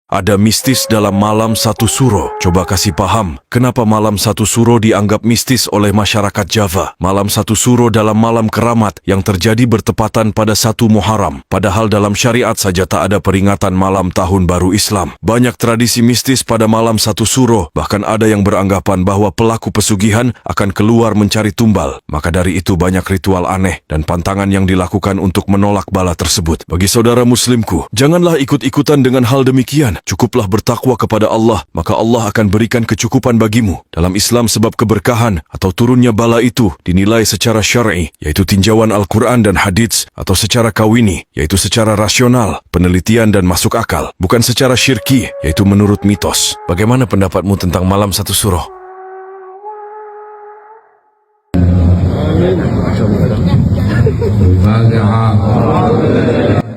Ada mistis dalam malam satu suro. Coba kasih paham, kenapa malam satu suro dianggap mistis oleh masyarakat Java? Malam satu suro dalam malam keramat yang terjadi bertepatan pada 1 Muharram. Padahal dalam syariat saja tak ada peringatan malam tahun baru Islam. Banyak tradisi mistis pada malam satu suro, bahkan ada yang beranggapan bahwa pelaku pesugihan akan keluar mencari tumbal. Maka dari itu banyak ritual aneh dan pantangan yang dilakukan untuk menolak bala tersebut. Bagi saudara muslimku, janganlah ikut-ikutan dengan hal demikian. Cukuplah bertakwa kepada Allah, maka Allah akan berikan kecukupan bagimu. Dalam Islam sebab keberkahan atau turunnya bala itu dinilai secara syar'i, yaitu tinjauan Al-Quran dan hadits, atau secara kawini, yaitu secara rasional, penelitian dan masuk akal, bukan secara syirki, yaitu menurut mitos. Bagaimana pendapatmu tentang malam satu suro?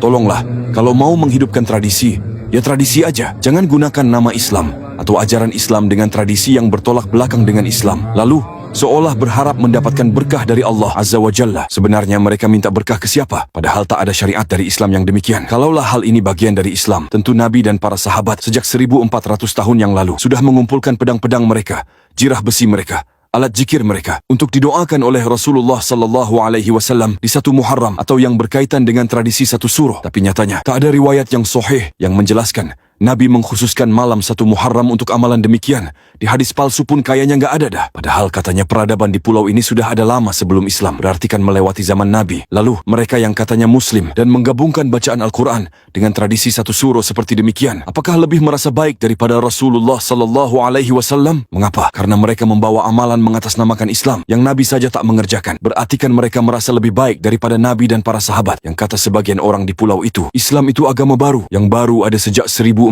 Tolonglah, kalau mau menghidupkan tradisi, ya tradisi aja. Jangan gunakan nama Islam atau ajaran Islam dengan tradisi yang bertolak belakang dengan Islam. Lalu, seolah berharap mendapatkan berkah dari Allah Azza wa Jalla. Sebenarnya mereka minta berkah ke siapa? Padahal tak ada syariat dari Islam yang demikian. Kalaulah hal ini bagian dari Islam, tentu Nabi dan para sahabat sejak 1400 tahun yang lalu sudah mengumpulkan pedang-pedang mereka, jirah besi mereka, alat zikir mereka untuk didoakan oleh Rasulullah sallallahu alaihi wasallam di 1 Muharram atau yang berkaitan dengan tradisi satu surah. Tapi nyatanya tak ada riwayat yang sahih yang menjelaskan Nabi mengkhususkan malam 1 Muharram untuk amalan demikian. Di hadis palsu pun kayaknya nggak ada dah. Padahal katanya peradaban di pulau ini sudah ada lama sebelum Islam. Berarti kan melewati zaman Nabi. Lalu mereka yang katanya Muslim dan menggabungkan bacaan Al-Quran dengan tradisi satu surah seperti demikian, apakah lebih merasa baik daripada Rasulullah sallallahu alaihi wasallam? Mengapa? Karena mereka membawa amalan mengatasnamakan Islam yang Nabi saja tak mengerjakan. Berarti kan mereka merasa lebih baik daripada Nabi dan para sahabat. Yang kata sebagian orang di pulau itu, Islam itu agama baru, yang baru ada sejak 1400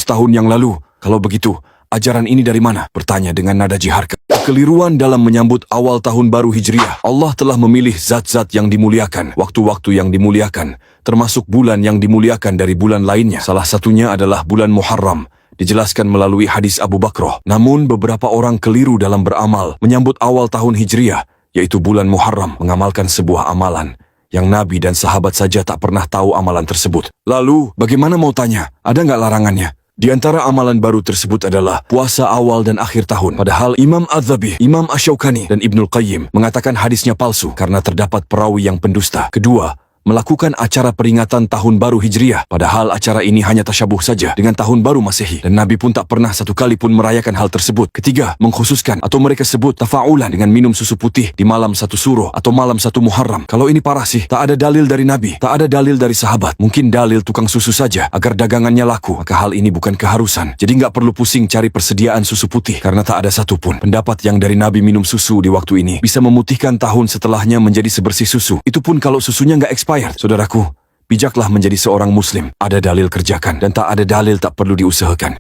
tahun yang lalu. Kalau begitu, ajaran ini dari mana? Bertanya dengan nada jiharka. Kekeliruan dalam menyambut awal tahun baru Hijriah. Allah telah memilih zat-zat yang dimuliakan, waktu-waktu yang dimuliakan, termasuk bulan yang dimuliakan dari bulan lainnya. Salah satunya adalah bulan Muharram, dijelaskan melalui hadis Abu Bakrah. Namun beberapa orang keliru dalam beramal menyambut awal tahun Hijriah, yaitu bulan Muharram, mengamalkan sebuah amalan yang Nabi dan sahabat saja tak pernah tahu amalan tersebut. Lalu, bagaimana mau tanya? Ada nggak larangannya? Di antara amalan baru tersebut adalah puasa awal dan akhir tahun. Padahal Imam Az-Zabih, Imam Asy-Syaukani, dan Ibnul Qayyim mengatakan hadisnya palsu karena terdapat perawi yang pendusta. Kedua, melakukan acara peringatan tahun baru Hijriah. Padahal acara ini hanya tasyabuh saja dengan tahun baru Masehi. Dan Nabi pun tak pernah satu kali pun merayakan hal tersebut. Ketiga, mengkhususkan atau mereka sebut tafa'ulan dengan minum susu putih di malam satu suro atau malam 1 Muharram. Kalau ini parah sih, tak ada dalil dari Nabi, tak ada dalil dari sahabat. Mungkin dalil tukang susu saja agar dagangannya laku. Maka hal ini bukan keharusan. Jadi nggak perlu pusing cari persediaan susu putih karena tak ada satupun pendapat yang dari Nabi minum susu di waktu ini bisa memutihkan tahun setelahnya menjadi sebersih susu. Itu pun kalau susunya nggak expired. Saudaraku, bijaklah menjadi seorang muslim. Ada dalil kerjakan dan tak ada dalil tak perlu diusahakan.